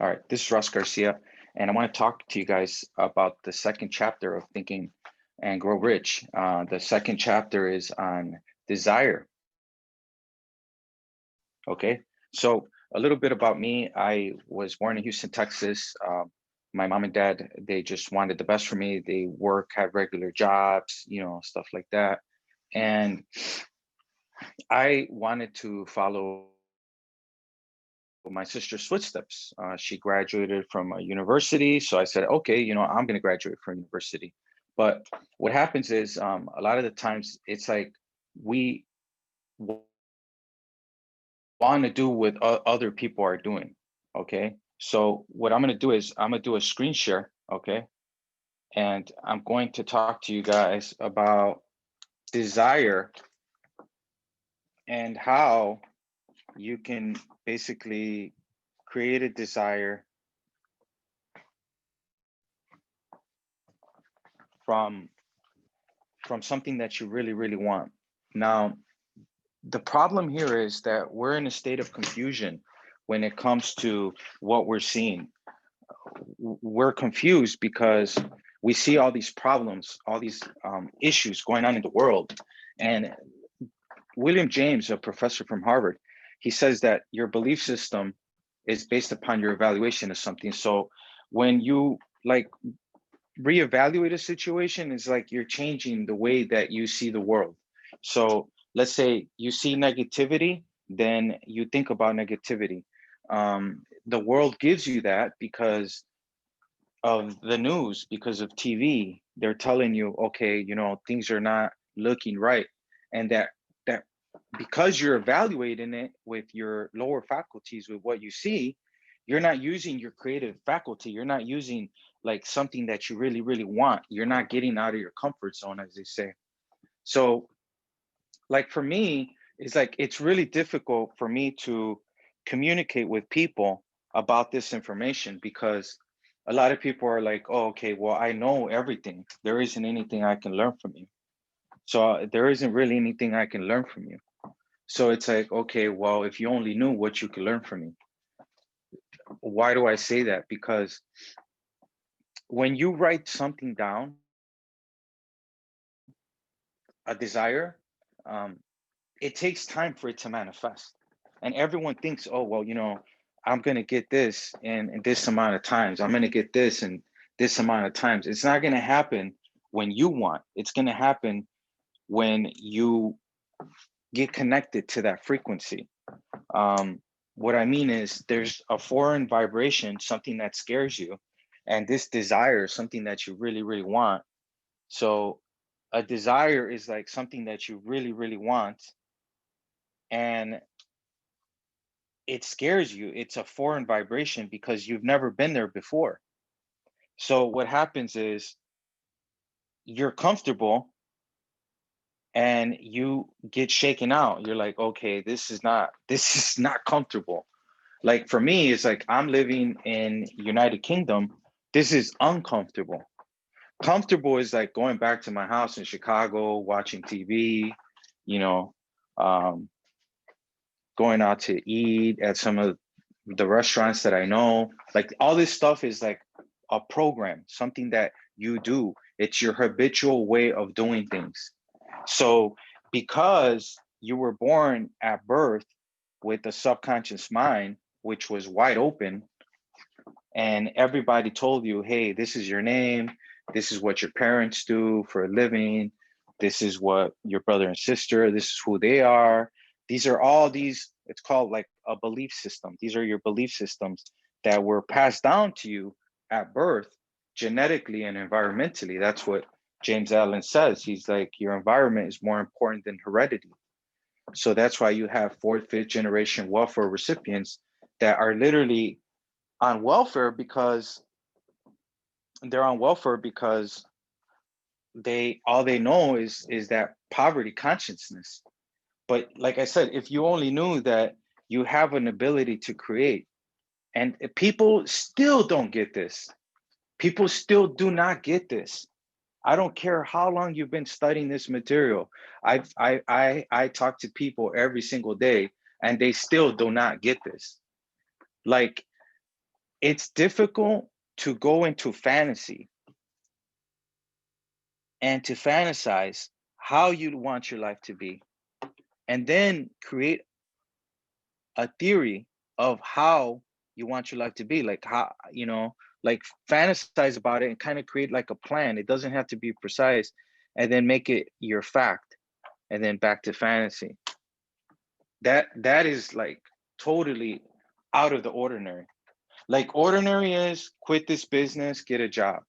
All right, this is Russ Garcia, and I want to talk to you guys about the second chapter of Thinking and Grow Rich. The second chapter is on desire. Okay, so a little bit about me. I was born in Houston, Texas. My mom and dad, they just wanted the best for me. They had regular jobs, stuff like that. And I wanted to follow my sister's footsteps. She graduated from a university. So I said, okay, I'm going to graduate from university. But what happens is a lot of the times it's like we want to do what other people are doing. Okay. So what I'm going to do is I'm going to do a screen share. Okay. And I'm going to talk to you guys about desire and how you can basically create a desire from something that you really, really want. Now, the problem here is that we're in a state of confusion when it comes to what we're seeing. We're confused because we see all these problems, all these issues going on in the world. And William James, a professor from Harvard, he says that your belief system is based upon your evaluation of something. So when you reevaluate a situation, is like you're changing the way that you see the world. So let's say you see negativity, then you think about negativity. The world gives you that because of the news, because of TV. They're telling you, okay, things are not looking right, and that because you're evaluating it with your lower faculties, with what you see, you're not using your creative faculty. You're not using like something that you really, really want. You're not getting out of your comfort zone, as they say. So like for me, it's like it's really difficult for me to communicate with people about this information because a lot of people are like, oh, okay, well, I know everything. There isn't anything I can learn from you. So there isn't really anything I can learn from you. So it's like, okay, well, if you only knew what you could learn from me. Why do I say that? Because when you write something down, a desire, um, it takes time for it to manifest. And everyone thinks, oh, well, I'm going to get this in this amount of times. I'm going to get this in this amount of times. It's not going to happen when you want. It's going to happen when you get connected to that frequency. What I mean is there's a foreign vibration, something that scares you, and this desire is something that you really, really want. So a desire is like something that you really, really want, and it scares you. It's a foreign vibration because you've never been there before. So what happens is you're comfortable and you get shaken out. You're like, okay, this is not comfortable. Like for me, it's like I'm living in United Kingdom. This is uncomfortable. Comfortable is like going back to my house in Chicago, watching TV, you know, um, going out to eat at some of the restaurants that I know. Like all this stuff is like a program, something that you do. It's your habitual way of doing things. So because you were born at birth with a subconscious mind, which was wide open, and everybody told you, hey, this is your name, this is what your parents do for a living, this is what your brother and sister, this is who they are. These are all these, it's called like a belief system. These are your belief systems that were passed down to you at birth, genetically and environmentally. That's what James Allen says. He's like, your environment is more important than heredity. So that's why you have fourth, fifth generation welfare recipients that are literally on welfare because they all they know is that poverty consciousness. But like I said, if you only knew that you have an ability to create, and people still don't get this. People still do not get this. I don't care how long you've been studying this material. I talk to people every single day and they still do not get this. Like it's difficult to go into fantasy and to fantasize how you want your life to be, and then create a theory of how you want your life to be, like how, like fantasize about it and kind of create like a plan. It doesn't have to be precise, and then make it your fact, and then back to fantasy. That is like totally out of the ordinary. Like ordinary is quit this business, get a job.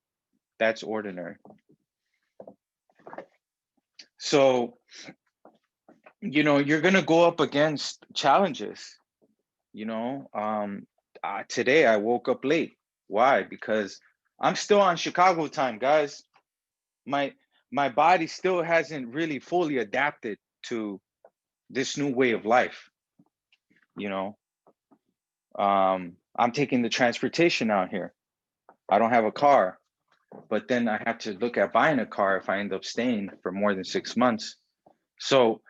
That's ordinary. So, you're going to go up against challenges. Today I woke up late. Why? Because I'm still on Chicago time, guys. My body still hasn't really fully adapted to this new way of life. you know I'm taking the transportation out here. I don't have a car, but then I have to look at buying a car if I end up staying for more than 6 months. So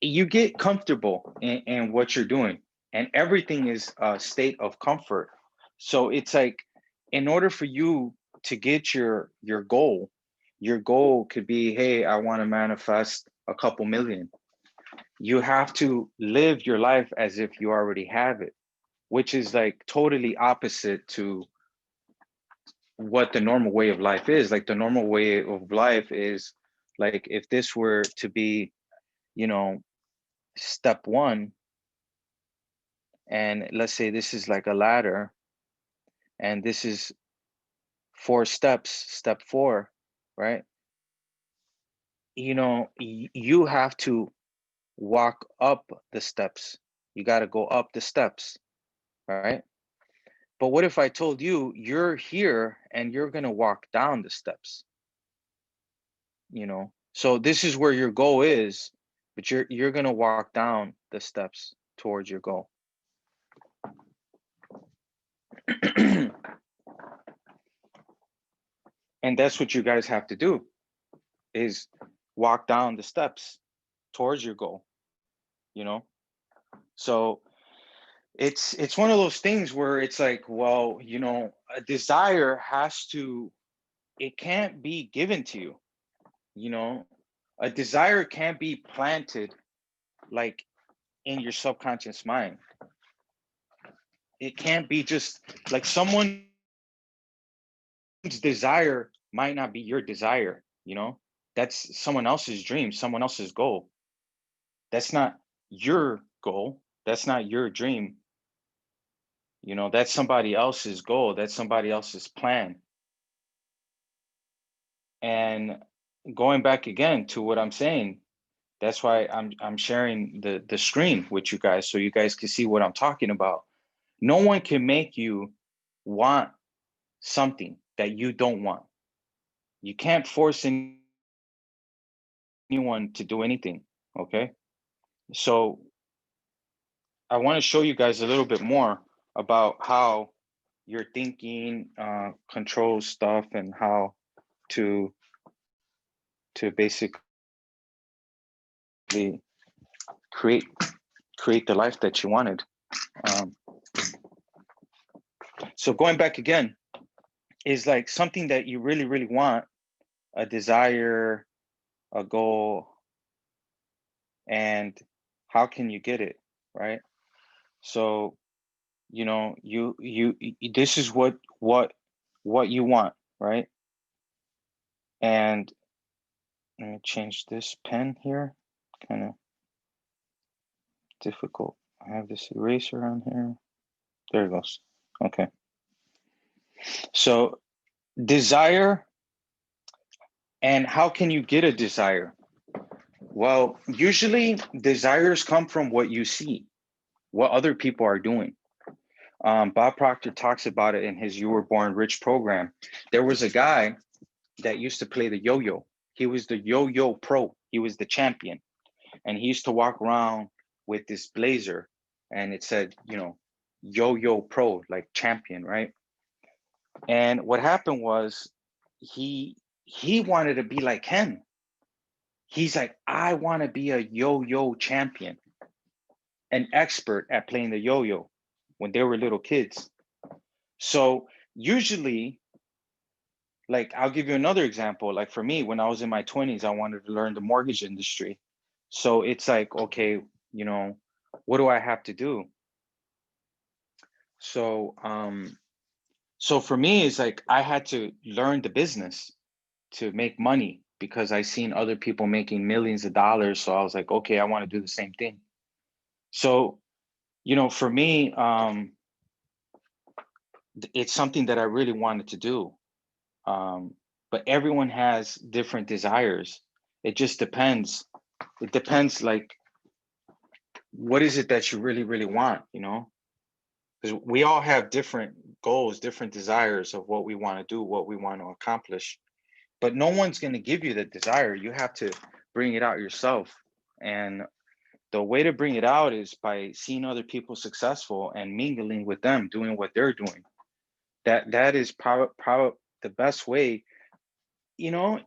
you get comfortable in what you're doing, and everything is a state of comfort. So it's like, in order for you to get your goal could be, hey, I want to manifest a couple million. You have to live your life as if you already have it, which is like totally opposite to what the normal way of life is. Like the normal way of life is, like, if this were to be, you know step one, and let's say this is like a ladder, and this is 4 steps, step four, right? You have to walk up the steps. You got to go up the steps, right? But what if I told you you're here and you're going to walk down the steps? So this is where your goal is, but you're going to walk down the steps towards your goal. And that's what you guys have to do, is walk down the steps towards your goal. So it's one of those things where it's like, well, a desire it can't be given to you. A desire can't be planted like in your subconscious mind. It can't be just like someone's desire might not be your desire. That's someone else's dream, someone else's goal. That's not your goal. That's not your dream. That's somebody else's goal. That's somebody else's plan. And going back again to what I'm saying, that's why I'm sharing the screen with you guys, so you guys can see what I'm talking about. No one can make you want something that you don't want. You can't force anyone to do anything. Okay. So I want to show you guys a little bit more about how your thinking controls stuff, and how to basically create the life that you wanted. So going back again is like something that you really, really want, a desire, a goal, and how can you get it, right? So, this is what you want, right? And let me change this pen here. Kind of difficult. I have this eraser on here. There it goes. Okay. So desire, and how can you get a desire? Well, usually desires come from what you see, what other people are doing. Bob Proctor talks about it in his You Were Born Rich program. There was a guy that used to play the yo-yo. He was the yo-yo pro. He was the champion. And he used to walk around with this blazer, and it said, yo-yo pro, like champion, right? And what happened was he wanted to be like him. He's like, I want to be a yo-yo champion, an expert at playing the yo-yo when they were little kids. So usually, like, I'll give you another example. Like for me, when I was in my 20s, I wanted to learn the mortgage industry. So it's like, okay, you know, what do I have to do? So so for me, it's like I had to learn the business to make money because I seen other people making millions of dollars. So I was like, okay, I want to do the same thing. So, you know, for me, it's something that I really wanted to do. Um, but everyone has different desires. It just depends. It depends, like, what is it that you really, really want, you know? Because we all have different goals, different desires of what we want to do, what we want to accomplish. But no one's going to give you the desire. You have to bring it out yourself. And the way to bring it out is by seeing other people successful and mingling with them, doing what they're doing. That is probably the best way. You know,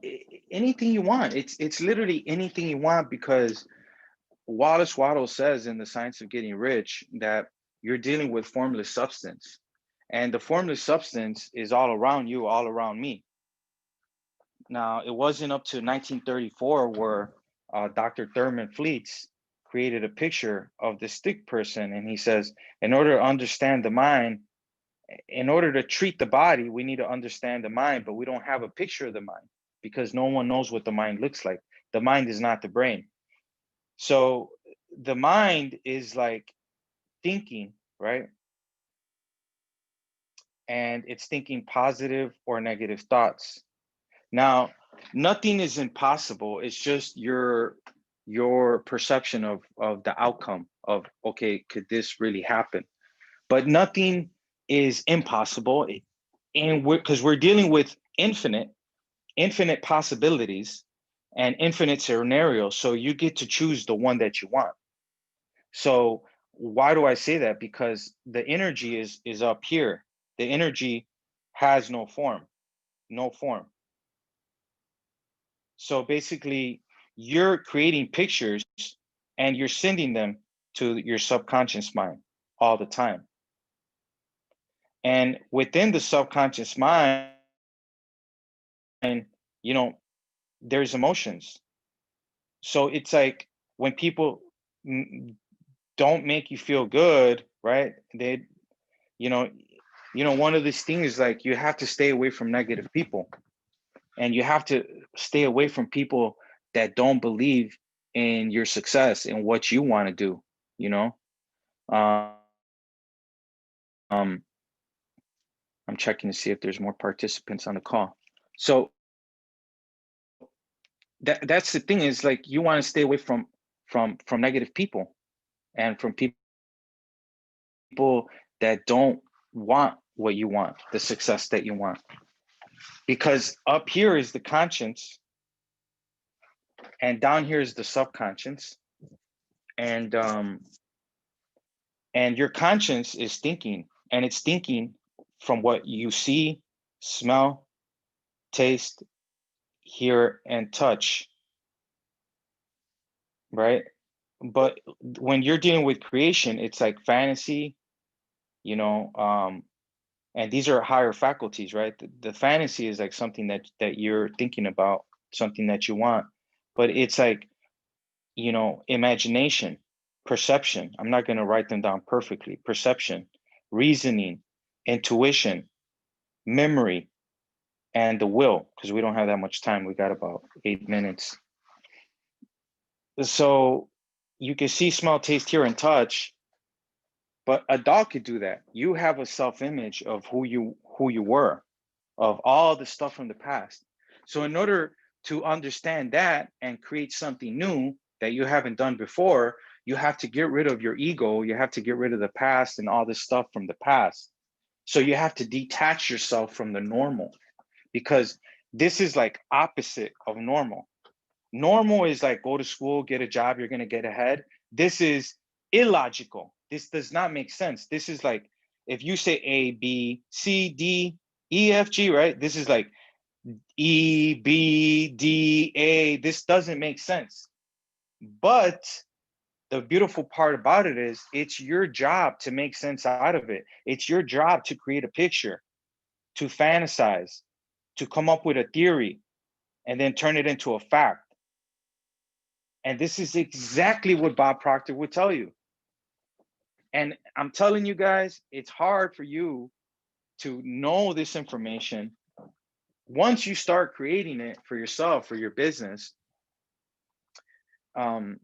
anything you want. It's literally anything you want, because Wallace Waddle says in The Science of Getting Rich that you're dealing with formless substance, and the formless substance is all around you, all around me. Now, it wasn't up to 1934 where Dr. Thurman Fleets created a picture of the stick person, and he says, in order to understand the mind, in order to treat the body, we need to understand the mind, but we don't have a picture of the mind because no one knows what the mind looks like. The mind is not the brain. So the mind is like thinking, right? And it's thinking positive or negative thoughts. Now, nothing is impossible. It's just your perception of the outcome of, okay, could this really happen? But nothing is impossible, and because we're dealing with infinite possibilities and infinite scenarios. So you get to choose the one that you want. So why do I say that? Because the energy is up here. The energy has no form, no form. So basically, you're creating pictures and you're sending them to your subconscious mind all the time. And within the subconscious mind, you know, there's emotions. So it's like when people don't make you feel good, right? They, you know, one of these things is like you have to stay away from negative people, and you have to stay away from people that don't believe in your success and what you want to do, you know. um I'm checking to see if there's more participants on the call. So that's the thing, is like you want to stay away from negative people, and from people that don't want what you want, the success that you want. Because up here is the conscience, and down here is the subconscious. And your conscience is thinking, and it's thinking from what you see, smell, taste, hear, and touch, right? But when you're dealing with creation, it's like fantasy, you know. And these are higher faculties, right? The fantasy is like something that you're thinking about, something that you want. But it's like, you know, imagination, perception. I'm not going to write them down perfectly. Perception, reasoning, intuition, memory, and the will, because we don't have that much time. We got about 8 minutes. So you can see, smell, taste, hear, and touch, but a dog could do that. You have a self-image of who you were, of all the stuff from the past. So in order to understand that and create something new that you haven't done before, you have to get rid of your ego. You have to get rid of the past and all this stuff from the past. So you have to detach yourself from the normal, because this is like opposite of normal. Normal is like go to school, get a job, you're going to get ahead. This is illogical. This does not make sense. This is like if you say A, B, C, D, E, F, G, right? This is like E, B, D, A. This doesn't make sense. But The beautiful part about it is it's your job to make sense out of it. It's your job to create a picture, to fantasize, to come up with a theory, and then turn it into a fact. And this is exactly what Bob Proctor would tell you. And I'm telling you guys, it's hard for you to know this information. Once you start creating it for yourself, for your business, um,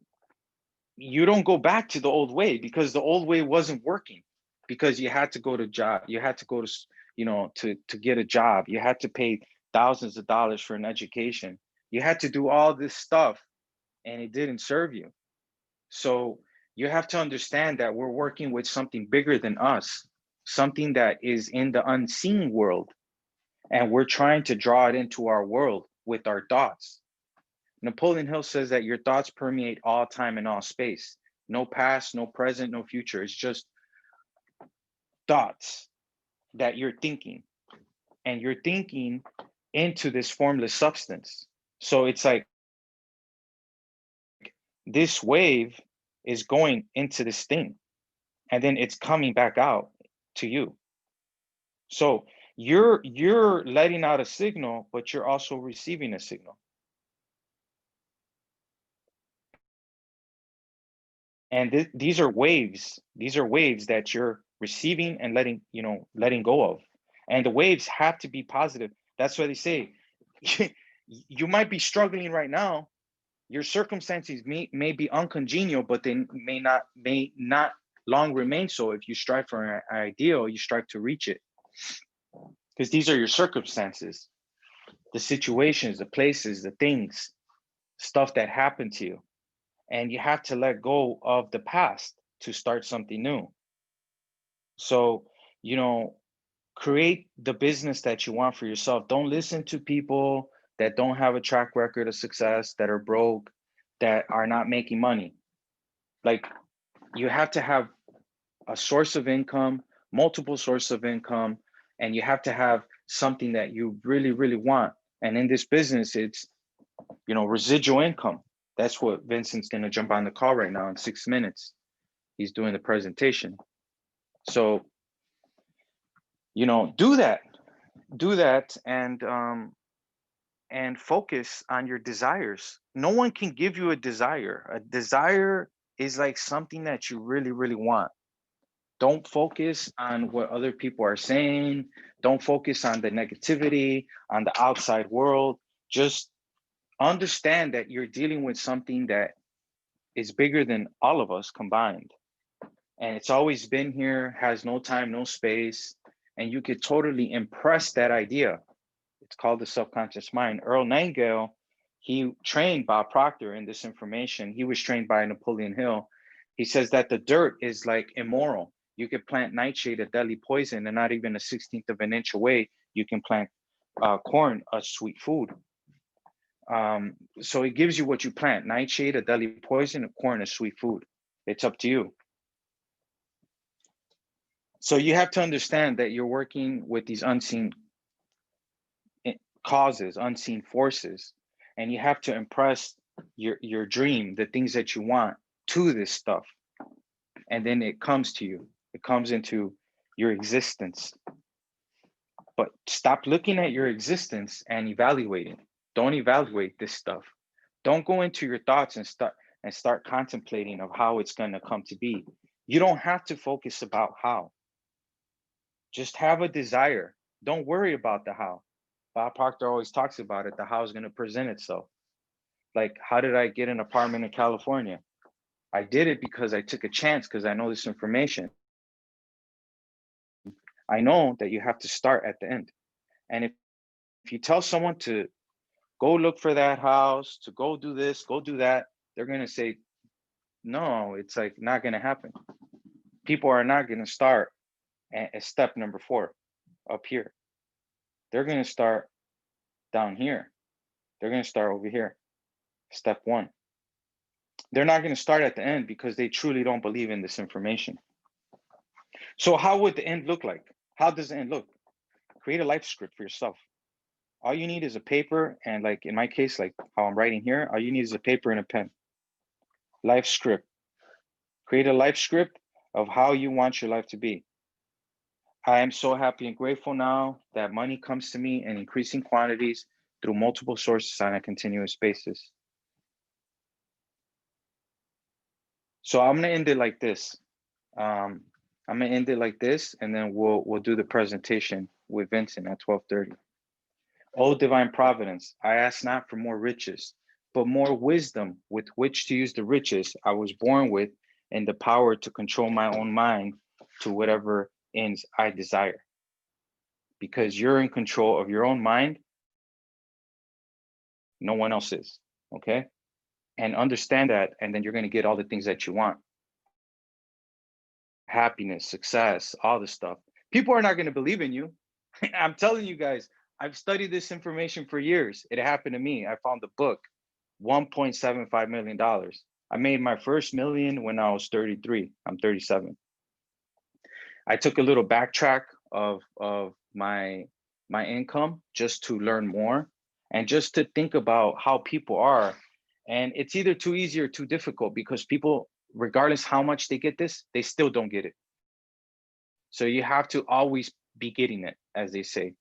you don't go back to the old way, because the old way wasn't working, because you had to go to job, you had to go to, to get a job, you had to pay thousands of dollars for an education, you had to do all this stuff, and it didn't serve you. So you have to understand that we're working with something bigger than us, something that is in the unseen world, and we're trying to draw it into our world with our thoughts. Napoleon Hill says that your thoughts permeate all time and all space. No past, no present, no future. It's just thoughts that you're thinking, and you're thinking into this formless substance. So it's like this wave is going into this thing, and then it's coming back out to you. So you're letting out a signal, but you're also receiving a signal. And these are waves. These are waves that you're receiving and letting go of. And the waves have to be positive. That's why they say you might be struggling right now. Your circumstances may be uncongenial, but they may not long remain so. If you strive for an ideal, you strive to reach it, because these are your circumstances, the situations, the places, the things, stuff that happened to you. And you have to let go of the past to start something new. So, you know, create the business that you want for yourself. Don't listen to people that don't have a track record of success, that are broke, that are not making money. Like, you have to have a source of income, multiple sources of income, and you have to have something that you really, really want. And in this business, it's, residual income. That's what Vincent's going to jump on the call right now in 6 minutes. He's doing the presentation. So, do that, and focus on your desires. No one can give you a desire. A desire is like something that you really, really want. Don't focus on what other people are saying. Don't focus on the negativity, on the outside world. Just understand that you're dealing with something that is bigger than all of us combined. And it's always been here, has no time, no space. And you could totally impress that idea. It's called the subconscious mind. Earl Nightingale, he trained Bob Proctor in this information. He was trained by Napoleon Hill. He says that the dirt is like immoral. You could plant nightshade, a deadly poison, and not even a 16th of an inch away, you can plant corn, a sweet food. So it gives you what you plant: nightshade, a deadly poison, a corn, a sweet food. It's up to you. So you have to understand that you're working with these unseen causes, unseen forces, and you have to impress your dream, the things that you want, to this stuff, and then it comes to you. It comes into your existence. But stop looking at your existence and evaluating. Don't evaluate this stuff. Don't go into your thoughts and start contemplating of how it's going to come to be. You don't have to focus about how. Just have a desire. Don't worry about the how. Bob Proctor always talks about it. The how is going to present itself. Like, how did I get an apartment in California? I did it because I took a chance, because I know this information. I know that you have to start at the end. And if you tell someone to go look for that house, to go do this, go do that, they're going to say, no, it's like not going to happen. People are not going to start at step number 4 up here. They're going to start down here. They're going to start over here. Step 1. They're not going to start at the end because they truly don't believe in this information. So how would the end look like? How does the end look? Create a life script for yourself. All you need is a paper, and like in my case, like how I'm writing here, all you need is a paper and a pen. Life script. Create a life script of how you want your life to be. I am so happy and grateful now that money comes to me in increasing quantities through multiple sources on a continuous basis. So I'm gonna end it like this. Um, I'm gonna end it like this, and then we'll do the presentation with Vincent at 12:30. O divine providence, I ask not for more riches, but more wisdom with which to use the riches I was born with, and the power to control my own mind to whatever ends I desire. Because you're in control of your own mind, no one else is. Okay. And understand that, and then you're going to get all the things that you want: happiness, success, all this stuff. People are not going to believe in you. I'm telling you guys, I've studied this information for years. It happened to me. I found the book, $1.75 million. I made my first million when I was 33. I'm 37. I took a little backtrack of my income just to learn more and just to think about how people are. And it's either too easy or too difficult, because people, regardless how much they get this, they still don't get it. So you have to always be getting it, as they say.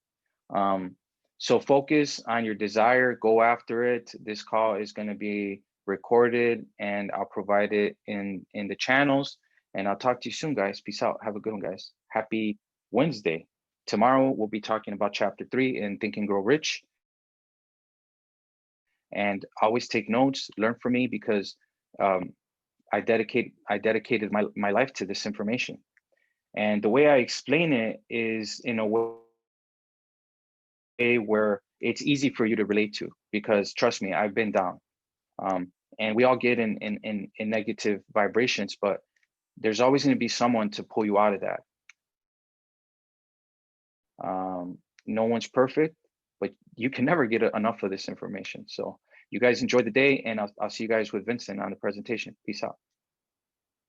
Um, so focus on your desire, go after it. This call is going to be recorded, and I'll provide it in the channels. And I'll talk to you soon, guys. Peace out. Have a good one, guys. Happy Wednesday. Tomorrow we'll be talking about chapter 3 in Think and Grow Rich. And always take notes, learn from me, because I dedicated my life to this information. And the way I explain it is in a way where it's easy for you to relate to, because trust me, I've been down. And we all get in negative vibrations, but there's always going to be someone to pull you out of that. No one's perfect, but you can never get enough of this information. So you guys enjoy the day, and I'll see you guys with Vincent on the presentation. Peace out.